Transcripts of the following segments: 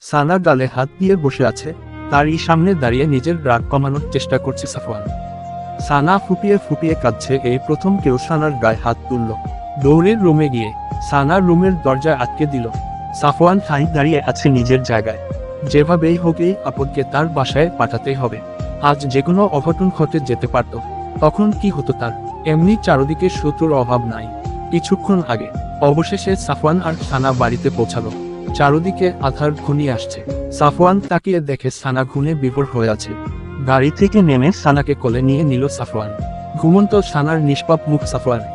সানা গালে হাত দিয়ে বসে আছে, তারই সামনে দাঁড়িয়ে নিজের রাগ কমানোর চেষ্টা করছে সাফওয়ান। সানা ফুপিয়ে ফুপিয়ে কাঁদছে, এই প্রথম কেউ সানার গায়ে হাত তুলল। দৌড়ে রুমে গিয়ে সানার রুমের দরজা আটকে দিল। সাফওয়ান ঠাই দাঁড়িয়ে আছে নিজের জায়গায়। যেভাবেই হোক এই আপদকে তার বাসায় পাঠাতেই হবে। আজ যে কোনো অঘটন ঘটে যেতে পারত, তখন কি হতো তার? এমনি চারদিকে শত্রুর অভাব নাই। কিছুক্ষণ আগে অবশেষে সাফওয়ান আর সানা বাড়িতে পৌঁছালো। চারদিকে আধার ঘনিয়ে আসছে। সাফওয়ান তাকিয়ে দেখে সানা ঘুমে বিভোর হয়ে আছে। গাড়ি থেকে নেমে সানাকে কোলে নিয়ে নিল সাফওয়ান। ঘুমন্ত সানার নিষ্পাপ মুখ সাফওয়ানে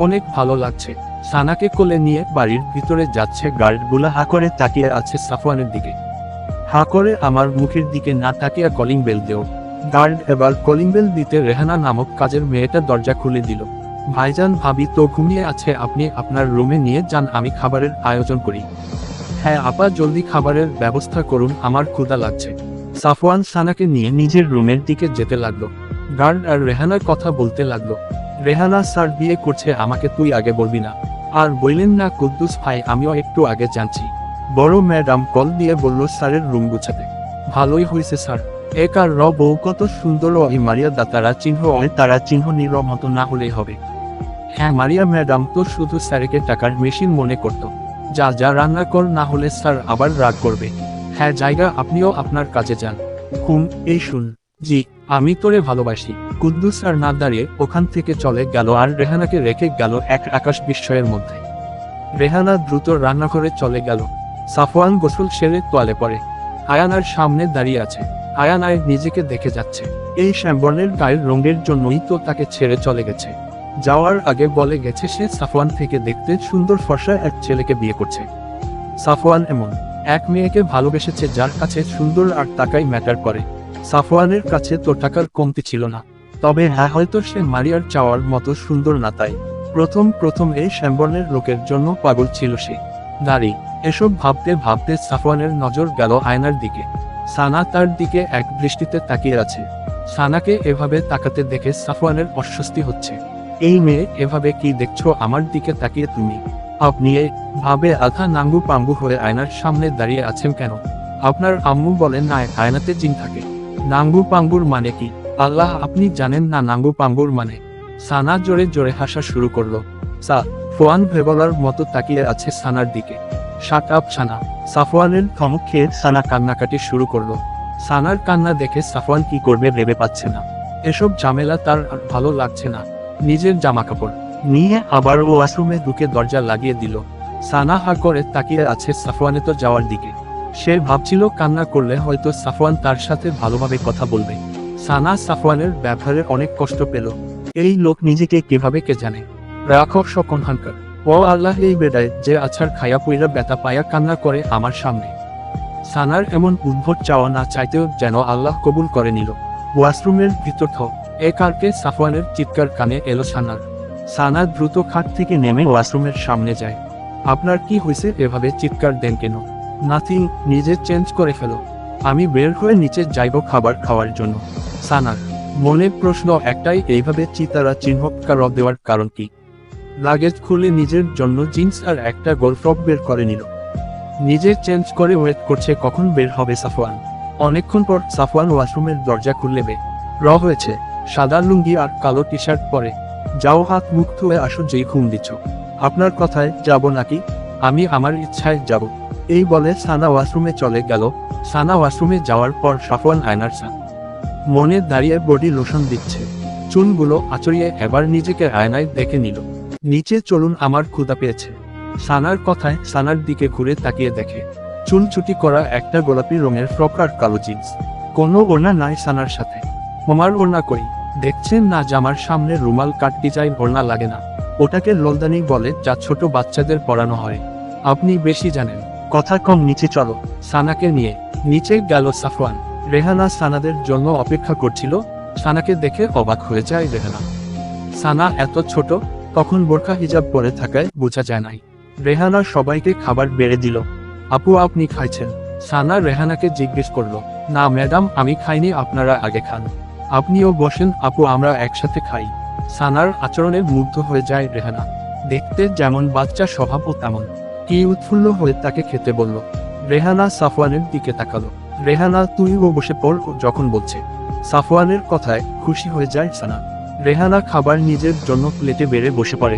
অনেক ভালো লাগছে। সানাকে কোলে নিয়ে বাড়ির ভিতরে যাচ্ছে। গার্ডগুলা হা করে তাকিয়ে আছে সাফওয়ানের দিকে। হা করে আমার মুখের দিকে না তাকিয়ে কলিং বেল দেও। গার্ড এবার কলিং বেল দিতে রেহানা নামক কাজের মেয়েটা দরজা খুলে দিল। ভাইজান, ভাবি তো ঘুমিয়ে আছে, আপনি আপনার রুমে নিয়ে যান, আমি খাবারের আয়োজন করি। হ্যাঁ আপা, জলদি খাবারের ব্যবস্থা করুন, আমার ক্ষুধা লাগছে। সাফওয়ান সানাকে নিয়ে নিজের রুমের দিকে যেতে লাগলো। গার্ড আর রেহানার কথা বলতে লাগলো। রেহানা, স্যার বিয়ে করছে আমাকে, তুই আগে বলবি না? আর বললেন না কুদ্দুস ভাই, আমিও একটু আগে জানছি। বড় ম্যাডাম কল দিয়ে বলল স্যারের রুম গুছাতে। ভালোই হয়েছে স্যার। এক আর বউ কত সুন্দর, ওই মারিয়া দা তারা চিহ্ন, তারা চিহ্ন নির মতো না হলেই হবে। হ্যাঁ মারিয়া ম্যাডাম তো শুধু স্যারকে টাকার মেশিন মনে করত। যা যা রান্না কর, না হলে স্যার আবার রাগ করবে। হ্যাঁ জায়গা, আপনিও আপনার কাজে যান। এই শুন। জি, আমি তোরে ভালোবাসি। কুদ্দুস আর না দাঁড়িয়ে ওখান থেকে চলে গেল আর রেহানাকে রেখে গেল এক আকাশ বিস্ময়ের মধ্যে। রেহানা দ্রুত রান্নাঘরে চলে গেল। সাফওয়ান গোসল সেরে তোয়ালে পরে আয়ানার সামনে দাঁড়িয়ে আছে। আয়ানায় নিজেকে দেখে যাচ্ছে। এই শ্যামবর্ণের গায়ের রঙের জন্যই তো তাকে ছেড়ে চলে গেছে। যাওয়ার আগে বলে গেছে সে সাফওয়ান থেকে দেখতে সুন্দর ফর্সা এক ছেলেকে বিয়ে করছে। সাফওয়ান এমন এক মেয়েকে ভালোবেসেছে যার কাছে সুন্দর আর টাকাই ম্যাটার করে। সাফওয়ানের কাছে তো টাকার কমতি ছিল না, তবে হ্যাঁ হয়তো সে মারিয়ার চাওয়ার মতো সুন্দর না, তাই প্রথম এই শ্যামবর্ণের লোকের জন্য পাগল ছিল সে। দাঁড়ি এসব ভাবতে ভাবতে সাফওয়ানের নজর গেল আয়নার দিকে। সানা তার দিকে এক দৃষ্টিতে তাকিয়ে আছে। সানাকে এভাবে তাকাতে দেখে সাফওয়ানের অস্বস্তি হচ্ছে। এই মেয়ে, এভাবে কি দেখছো আমার দিকে তাকিয়ে তুমি? আপনি ভাবে আধা নাঙ্গু পাঙ্গু হয়ে আয়নার সামনে দাঁড়িয়ে আছেন কেন? আপনার আম্মু বলেন না আয়নাতে জিন থাকে। নাঙ্গু পাঙ্গুর মানে কি? আল্লাহ, আপনি জানেন না নাঙ্গু পাঙ্গুর মানে? সানা জোরে জোরে হাসা শুরু করলো। সাফওয়ান ভেবলার মতো তাকিয়ে আছে সানার দিকে। শাট আপ সানা। সাফওয়ানের ধমক খেয়ে সানা কান্নাকাটি শুরু করলো। সানার কান্না দেখে সাফওয়ান কি করবে ভেবে পাচ্ছে না। এসব ঝামেলা তার আর ভালো লাগছে না। নিজের জামাকাপড় নিয়ে আবার ওয়াশরুমে ঢুকে দরজা লাগিয়ে দিল। সানা হা করে তাকিয়ে আছে সাফওয়ানে তো যাওয়ার দিকে। সে ভাবছিল কান্না করলে হয়তো সাফওয়ান তার সাথে ভালোভাবে কথা বলবে। সানা সাফওয়ানের ব্যবহারে অনেক কষ্ট পেল। এই লোক নিজেকে কিভাবে কে জানে। রাখব সকন হানকার। ও আল্লাহ, এই বেড়ায় যে আছাড় খায়া পইরা ব্যথা পায়া কান্না করে আমার সামনে। সানার এমন উদ্ভট চাওয়া না চাইতেও যেন আল্লাহ কবুল করে নিল। ওয়াশরুমের ভিতর কারকে সাফওয়ানের চিৎকার কানে এলো সানার। সানা দ্রুত খাট থেকে নেমে ওয়াশরুমের সামনে যায়। আপনার কি হয়েছে, এভাবে চিৎকার দেন কেন? নাথিং, নিজে চেঞ্জ করে ফেলো। আমি বের হয়ে নিচে যাইব খাবার খাওয়ার জন্য। সানার মনে প্রশ্ন একটাই, এইভাবে চিতারা চিহ্নকার দেওয়ার কারণ কি? লাগেজ খুলে নিজের জন্য জিন্স আর একটা গোলফ্রক বের করে নিল। নিজে চেঞ্জ করে ওয়েট করছে কখন বের হবে সাফওয়ান। অনেকক্ষণ পর সাফওয়ান ওয়াশরুমের দরজা খুললে হয়েছে। সাদা লুঙ্গি আর কালো টি শার্ট পরে। যাও, হাত মুখ ধুয়ে আসো, যেই ঘুম দিচ্ছ। আপনার কথায় যাব নাকি? আমি আমার ইচ্ছায় যাব। এই বলে সানা ওয়াশরুমে চলে গেল। সানা ওয়াশরুমে যাওয়ার পর সাফওয়ান আয়নার মনে দাঁড়িয়ে বডি লোশন দিচ্ছে। চুলগুলো আঁচড়িয়ে এবার নিজেকে আয়নায় দেখে নিল। নিচে চলুন, আমার ক্ষুধা পেয়েছে। সানার কথায় সানার দিকে ঘুরে তাকিয়ে দেখে চুল ছুটি করা একটা গোলাপি রঙের ফ্রক আর কালো জিন্স। কোনো ওড়না নাই সানার সাথে। আমার ওড়না কই? দেখছেন না জামার সামনে রুমাল কাট ডিজাইন ওড়না লাগে না? ওটাকে লোলদানি বলে, যা ছোট বাচ্চাদের পরানো হয়। আপনি বেশি জানেন, কথা কম, নিচে চলো। সানাকে নিয়ে নিচে গেল সাফওয়ান। রেহানা সানাদের জন্য অপেক্ষা করছিল। সানাকে দেখে অবাক হয়ে যায় রেহানা। সানা এত ছোট, তখন বোরখা হিজাব পরে থাকায় বোঝা যায় নাই। রেহানা সবাইকে খাবার বেড়ে দিল। আপু, আপনি খাইছেন? সানা রেহানাকে জিজ্ঞেস করলো। না ম্যাডাম, আমি খাইনি, আপনারা আগে খান। আপনিও বসেন আপু, আমরা একসাথে খাই। সানার আচরণে মুগ্ধ হয়ে যায় রেহানা। দেখতে যেমন বাচ্চা, স্বভাবও তেমন। কি উৎফুল্ল হয়ে তাকে খেতে বলল। রেহানা সাফওয়ানের দিকে তাকালো। রেহানা তুইও বসে পড় যখন বলছে। সাফওয়ানের কথায় খুশি হয়ে যায় সানা। রেহানা খাবার নিজের জন্য প্লেটে বেড়ে বসে পড়ে।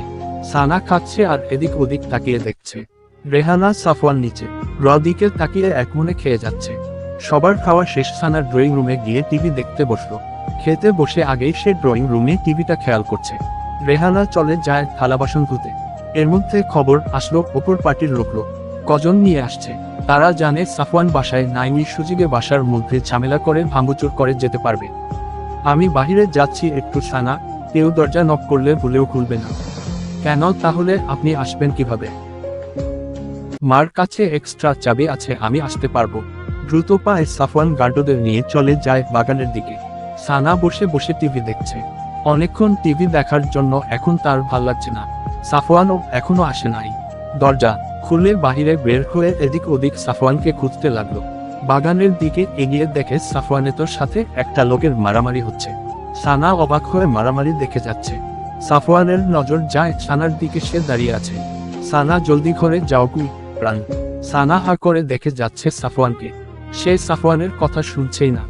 সানা খাচ্ছে আর এদিক ওদিক তাকিয়ে দেখছে। রেহানা সাফওয়ান নিচে দিকে তাকিয়ে একমনে খেয়ে যাচ্ছে। সবার খাওয়া শেষ, সানার ড্রয়িং রুমে গিয়ে টিভি দেখতে বসলো। খেতে বসে আগেই সে ড্রয়িং রুমে টিভিটা খেয়াল করছে। রেহানা চলে যায় থালা বাসন ধুতে। এর মধ্যে খবর আসলো অপর পার্টির লোকলো কজন নিয়ে আসছে। তারা জানে সাফওয়ান বাসায় নাই, ওই সুযোগে বাসার মধ্যে ঝামেলা করে ভাঙচুর করে যেতে পারবে। আমি বাহিরে যাচ্ছি একটু সানা, কেউ দরজা নক করলে ভুলেও খুলবে না। কেন তাহলে আপনি আসবেন কিভাবে? মার কাছে এক্সট্রা চাবি আছে, আমি আসতে পারবো। দ্রুত পায়ে সাফওয়ান গার্ডদের নিয়ে চলে যায় বাগানের দিকে। সানা বসে বসে টিভি দেখছে। অনেকক্ষণ টিভি দেখার জন্য এখন তার ভাল লাগছে না। সাফওয়ানও এখনো আসে নাই। দরজা খুলে বাহিরে বের হয়ে এদিক ওদিক সাফওয়ানকে খুঁজতে লাগলো। বাগানের দিকে এগিয়ে দেখে সাফওয়ানের সাথে একটা লোকের মারামারি হচ্ছে। সানা অবাক হয়ে মারামারি দেখে যাচ্ছে। সাফওয়ানের নজর যায় সানার দিকে, সে দাঁড়িয়ে আছে। সানা জলদি ঘরে যাও প্রাণ। সানা হা করে দেখে যাচ্ছে সাফওয়ানকে। সে সাফওয়ানের কথা শুনছেই না।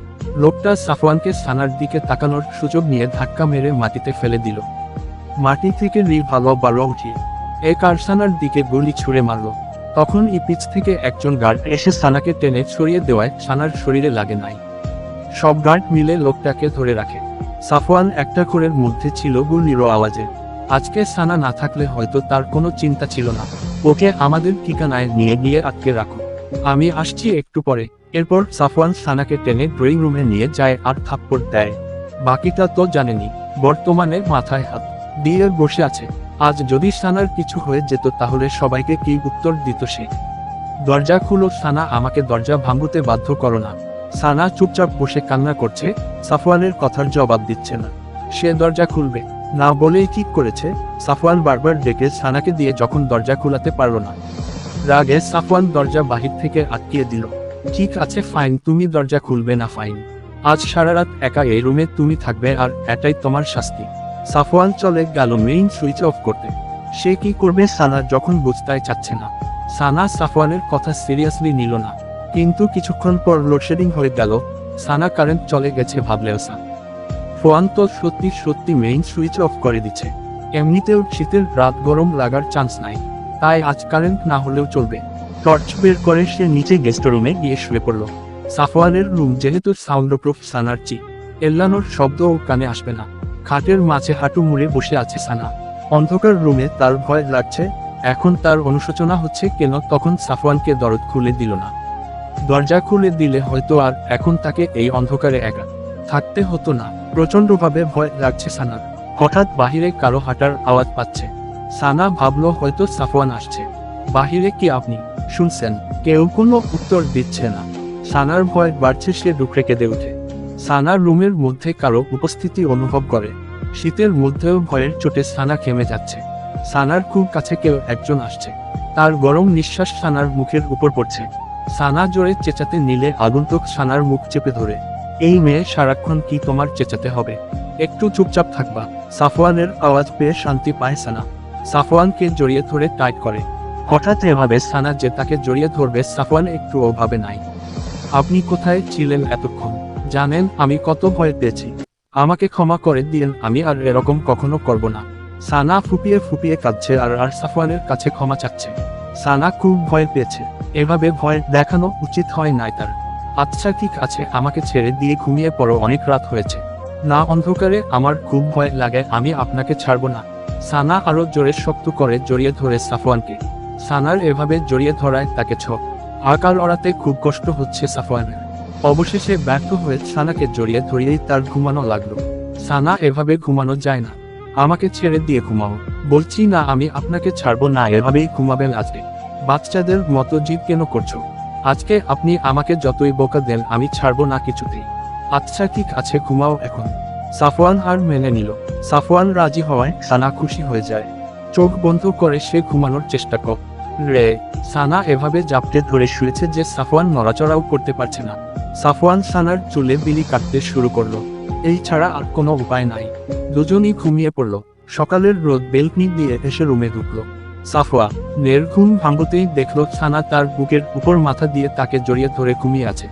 লোকটা সাফওয়ানকে সানার দিকে তাকানোর সুযোগ নিয়ে ধাক্কা মেরে মাটিতে ফেলে দিল। মাটি থেকে ভালো বারো উঠিয়ে আর সানার দিকে গুলি ছুঁড়ে মারল। তখন পিছ থেকে একজন গার্ড এসে সানাকে টেনে ছড়িয়ে দেওয়ায় সানার শরীরে লাগে নাই। সব গার্ড মিলে লোকটাকে ধরে রাখে। সাফওয়ান একটা ঘরের মধ্যে ছিল গুলির আওয়াজে। আজকে সানা না থাকলে হয়তো তার কোনো চিন্তা ছিল না। ওকে আমাদের ঠিকানায় নিয়ে গিয়ে আটকে রাখো, আমি আসছি একটু পরে। এরপর সাফওয়ান সানাকে টেনে ড্রয়িং রুমে নিয়ে যায় আর থাপ্পড় দেয়। বাকিটা তো জানেনি। বর্তমানে মাথায় হাত দিয়ে বসে আছে। আজ যদি সানার কিছু হয়ে যেত তাহলে সবাইকে কি উত্তর দিত সে? দরজা খুলো সানা, আমাকে দরজা ভাঙতে বাধ্য করো না। সানা চুপচাপ বসে কান্না করছে। সাফওয়ানের কথার জবাব দিচ্ছে না। সে দরজা খুলবে না বলেই ঠিক করেছে। সাফওয়ান বারবার ডেকে সানাকে দিয়ে যখন দরজা খোলাতে পারল না, রাগে সাফওয়ান দরজা বাহির থেকে আটকিয়ে দিল। ঠিক আছে ফাইন, তুমি দরজা খুলবে না ফাইন। আজ সারা রাত একা এই রুমে তুমি থাকবে আর এটাই তোমার শাস্তি। সাফওয়ান চলে গেল মেইন সুইচ অফ করতে। সে কি করবে সানা যখন বুঝতে চাচ্ছে না। সানা সাফওয়ানের কথা সিরিয়াসলি নিল না। কিন্তু কিছুক্ষণ পর লোডশেডিং হয়ে গেল। সানা কারেন্ট চলে গেছে ভাবলেও সাফওয়ান তো সত্যি সত্যি মেইন সুইচ অফ করে দিচ্ছে। এমনিতেও শীতের রাত, গরম লাগার চান্স নাই, তাই আজ কারেন্ট না হলেও চলবে। টর্চ বের করে সে নিচে গেস্ট রুমে গিয়ে শুয়ে পড়ল। সাফওয়ানের রুম যেহেতু সাউন্ডপ্রুফ, সানার এল্লানোর শব্দও কানে আসবে না। খাটের মাঝে হাঁটু মুড়ে বসে আছে সানা। অন্ধকার রুমে তার ভয় লাগছে। এখন তার অনুশোচনা হচ্ছে কেন তখন সাফওয়ানকে দরজা খুলে দিল না। দরজা খুলে দিলে হয়তো আর এখন তাকে এই অন্ধকারে একা থাকতে হতো না। প্রচন্ডভাবে ভয় লাগছে সানার। হঠাৎ বাহিরে কারো হাঁটার আওয়াজ পাচ্ছে। সানা ভাবলো হয়তো সাফওয়ান আসছে। বাহিরে কি আপনি শুনছেন? কেউ কোনো উত্তর দিচ্ছে না। সানার ভয় বাড়ছে, সে ডুকরে কেঁদে ওঠে। সানার রুমের মধ্যে কারো উপস্থিতি অনুভব করে। শীতের মধ্যেও ভয়ের চোটে সানা ঘেমে যাচ্ছে। সানার খুব কাছে কেউ একজন আসছে। তার গরম নিঃশ্বাস সানার মুখের উপর পড়ছে। সানা জোরে চেঁচাতে নিলে আগন্তুক সানার মুখ চেপে ধরে। এই মেয়ে সারাক্ষণ কি তোমার চেঁচাতে হবে? একটু চুপচাপ থাকবা। সাফওয়ানের আওয়াজ পেয়ে শান্তি পায় সানা। সাফওয়ানকে জড়িয়ে ধরে টাইট করে। হঠাৎ এভাবে সানা যে তাকে জড়িয়ে ধরবে সাফওয়ান একটু ভাবে নাই। আপনি কোথায় ছিলেন এতক্ষণ? জানেন আমি কত ভয় পেয়েছি। আমাকে ক্ষমা করে দিন, আমি আর এরকম কখনো করব না। সানা ফুপিয়ে ফুপিয়ে কাঁদছে আর সাফওয়ানের কাছে ক্ষমা চাচ্ছে। সানা খুব ভয় পেয়েছে। এভাবে ভয় দেখানো উচিত হয় নাই তার। আচ্ছা ঠিক আছে, আমাকে ছেড়ে দিয়ে ঘুমিয়ে পড়ো, অনেক রাত হয়েছে। না, অন্ধকারে আমার খুব ভয় লাগে, আমি আপনাকে ছাড়বো না। সানা আরো জোরে শক্ত করে জড়িয়ে ধরে সাফওয়ানকে। সানার এভাবে জড়িয়ে ধরায় তাকে আকার ওড়াতে খুব কষ্ট হচ্ছে সাফওয়ানের। অবশেষে ব্যর্থ হয়ে সানাকে জড়িয়ে ধরিয়েই তার ঘুমানো লাগলো। সানা এভাবে ঘুমানো যায় না। আমাকে ছেড়ে দিয়ে ঘুমাও বলছি না, আমি আপনাকে ছাড়বো না। এভাবেই ঘুমাবেন আজকে? বাচ্চাদের মতো জিদ কেন করছো? আজকে আপনি আমাকে যতই বোকা দেন আমি ছাড়বো না কিছুতেই। আচ্ছা ঠিক আছে, ঘুমাও এখন। সাফওয়ান আর মেনে নিল। সাফওয়ান রাজি হওয়ায় সানা খুশি হয়ে যায়। চোখ বন্ধ করে সে ঘুমানোর চেষ্টা করে। সানা এভাবে জাপটে ধরে শুয়েছে যে সাফওয়ান নড়াচড়াও করতে পারছে না। সাফওয়ান সানার চুলে বিলি কাটতে শুরু করলো। এই ছাড়া আর কোনো উপায় নাই। দুজনই ঘুমিয়ে পড়ল। সকালের রোদ বেলকনি দিয়ে এসে রুমে ঢুকলো। সাফওয়া নের ঘুম ভাঙতেই দেখল সানা তার বুকের উপর মাথা দিয়ে তাকে জড়িয়ে ধরে ঘুমিয়ে আছে।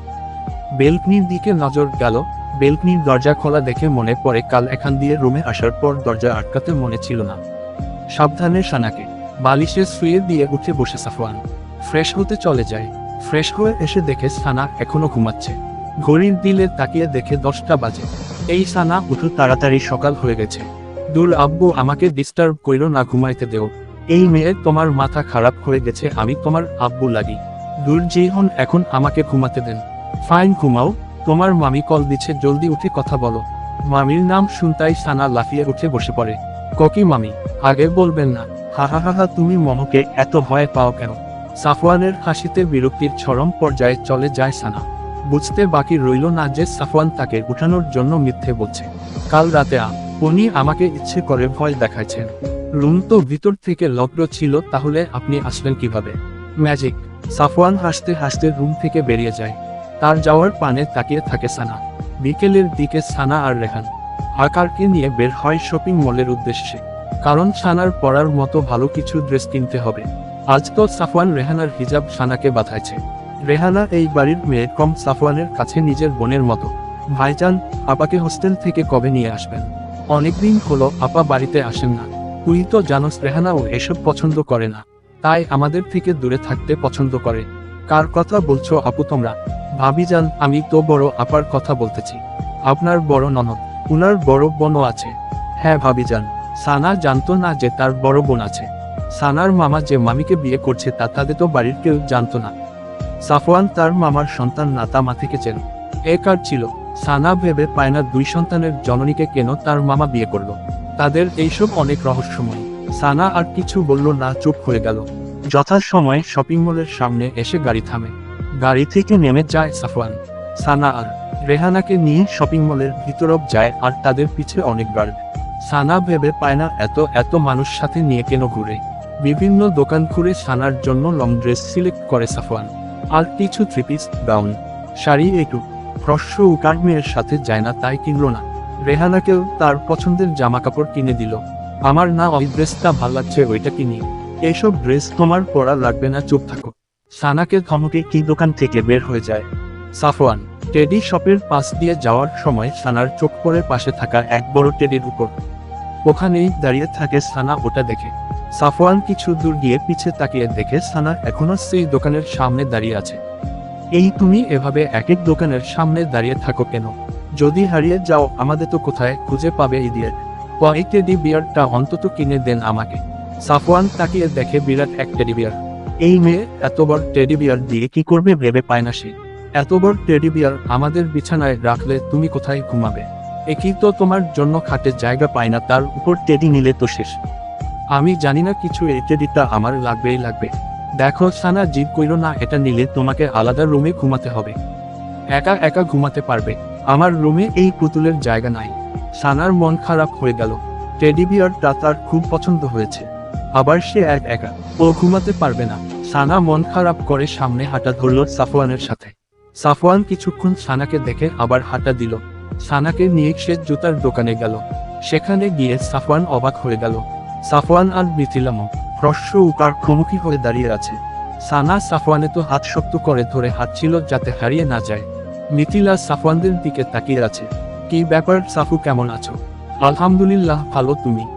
বেলকনির দিকে নজর গেল। বেলকনির দরজা খোলা দেখে মনে পড়ে কাল এখান দিয়ে রুমে আসার পর দরজা আটকাতে মনে ছিল না। সাবধানে সানাকে বালিশে শুয়ে দিয়ে উঠে বসে সাফওয়ান ফ্রেশ হতে চলে যায়। ফ্রেশ হয়ে এসে দেখে সানা এখনো ঘুমাচ্ছে। ঘড়ির দিলে তাকিয়ে দেখে 10টা বাজে। এই সানা উঠো তাড়াতাড়ি, সকাল হয়ে গেছে। দূর আব্বু, আমাকে ডিস্টার্ব কইরো না, ঘুমাইতে দেও। এই মেয়ে, তোমার মাথা খারাপ হয়ে গেছে, আমি তোমার আব্বু লাগি। দূর যেই হন, এখন আমাকে ঘুমাতে দেন। ফাইন, ঘুমাও। তোমার মামি কল দিচ্ছে, জলদি উঠে কথা বলো। মামির নাম শুনতাই সানা লাফিয়ে উঠে বসে পড়ে। ককি মামি? আগে বলবেন না? হা হা হা হা, তুমি মমকে এত ভয় পাও কেন? সাফওয়ানের হাসিতে বিরক্তির চরম পর্যায়ে চলে যায় সানা। বুঝতে বাকি রইল না যে সাফওয়ান তাকে উঠানোর জন্য মিথ্যে বলছে। কাল রাতে উনি আমাকে ইচ্ছে করে ভয় দেখাচ্ছেন। রুম তো ভিতর থেকে লকড ছিল, তাহলে আপনি আসলেন কিভাবে? ম্যাজিক। সাফওয়ান হাসতে হাসতে রুম থেকে বেরিয়ে যায়। তার যাওয়ার পানে তাকিয়ে থাকে সানা। বিকেলের দিকে সানা আর রেহান আকারকে নিয়ে বের হয় শপিং মলের উদ্দেশ্যে। কারণ সানার পরার মতো ভালো কিছু ড্রেস কিনতে হবে। আজ তো সাফওয়ান রেহানার হিজাব সানাকে বাঁধাইছে। রেহানা এই বাড়ির মেয়ে, কম সাফওয়ানের কাছে নিজের বোনের মতো। ভাইজান, আপাকে হোস্টেল থেকে কবে নিয়ে আসবেন? অনেকদিন হলো আপা বাড়িতে আসেন না। তুই তো জানোস রেহানাও এসব পছন্দ করে না, তাই আমাদের থেকে দূরে থাকতে পছন্দ করে। কার কথা বলছো আপু তোমরা? ভাবিজান, আমি তো বড় আপার কথা বলতেছি। আপনার বড় ননদ, উনার বড় বোনও আছে। হ্যাঁ ভাবিজান। সানা জানতো না যে তার বড় বোন আছে। সানার মামা যে মামিকে বিয়ে করছে তা তাদের তো বাড়ির কেউ জানতো না। সাফওয়ান তার মামার সন্তান না, তা মা থেকে চেন। এ কার ছিল। সানা ভেবে পায় না 2 সন্তানের জননীকে কেন তার মামা বিয়ে করলো। তাদের এইসব অনেক রহস্যময়। সানা আর কিছু বলল না, চুপ হয়ে গেল। যথাসময়ে শপিং মলের সামনে এসে গাড়ি থামে। গাড়ি থেকে নেমে যায় সাফওয়ান। সানা আর রেহানাকে নিয়ে শপিং মলের ভিতরব যায়, আর তাদের পিছে অনেক গার্ড। সানা ভেবে পায় না এত এত মানুষ সাথে নিয়ে কেন ঘুরে। বিভিন্ন দোকান ঘুরে সানার জন্য লং ড্রেস সিলেক্ট করে সাফওয়ান। আর কিছু 3 পিস, গাউন, শাড়ি, একটু ফ্রস্য উকার মেয়ের সাথে যায় না, তাই কিনল না। রেহানাকেও তার পছন্দের জামা কাপড় কিনে দিল। আমার না ওই ড্রেসটা ভাল লাগছে, ওইটা কিনি। এইসব ড্রেস তোমার পরা লাগবে না, চুপ থাকো। সানাকে ধমকে কি দোকান থেকে বের হয়ে যায় সাফওয়ান। টেডি শপের পাশ দিয়ে যাওয়ার সময় সানার চোখ পড়ে পাশে থাকা এক বড় টেডির উপর। ওখানেই দাঁড়িয়ে থাকে সানা, ওটা দেখে সাফওয়ান কিছু দূর গিয়ে পিছে তাকিয়ে দেখে সানা এখনো সেই দোকানের সামনে দাঁড়িয়ে আছে। এই তুমি এভাবে এক এক দোকানের সামনে দাঁড়িয়ে থাকো কেন? যদি হারিয়ে যাও আমাদের তো কোথায় খুঁজে পাবে ইডিয়েট? এই টেডি বিয়ারটা অন্তত কিনে দেন আমাকে। সাফওয়ান তাকিয়ে দেখে বিরাট এক টেডি বিয়ার। এই মেয়ে এত বড় টেডি বিয়ার দিয়ে কি করবে ভেবে পায় না সে। এত বড় টেডি বিয়ার আমাদের বিছানায় রাখলে তুমি কোথায় ঘুমাবে? একই তো তোমার জন্য খাটে জায়গা পায় না, তার উপর টেডি নিলে তো শেষ। আমি জানি না কিছু, এই টেডিটা আমার লাগবেই লাগবে। দেখো সানা, জিদ কইরো না, এটা নিলে তোমাকে আলাদা রুমে ঘুমাতে হবে। একা একা ঘুমাতে পারবে, আমার রুমে এই পুতুলের জায়গা নাই। সানার মন খারাপ হয়ে গেল। টেডি বিয়ারটা তার খুব পছন্দ হয়েছে, আবার সে একা ও ঘুমাতে পারবে না। সানা মন খারাপ করে সামনে হাঁটা ধরল সাফওয়ানের সাথে। সাফওয়ান কিছুক্ষণ সানাকে দেখে আবার হাঁটা দিল। সানাকে নিয়ে সে জুতার দোকানে গেল। সেখানে গিয়ে সাফওয়ান অবাক হয়ে গেল। সাফওয়ান আর মিথিলামও ফ্রস্য উকার মুখোমুখি হয়ে দাঁড়িয়ে আছে। সানা সাফওয়ানে তো হাত শক্ত করে ধরে হাঁটছিল যাতে হারিয়ে না যায়। মিথিলা সাফওয়ানদের দিকে তাকিয়ে আছে। কি ব্যাপার সাফু, কেমন আছো? আলহামদুলিল্লাহ ভালো, তুমি?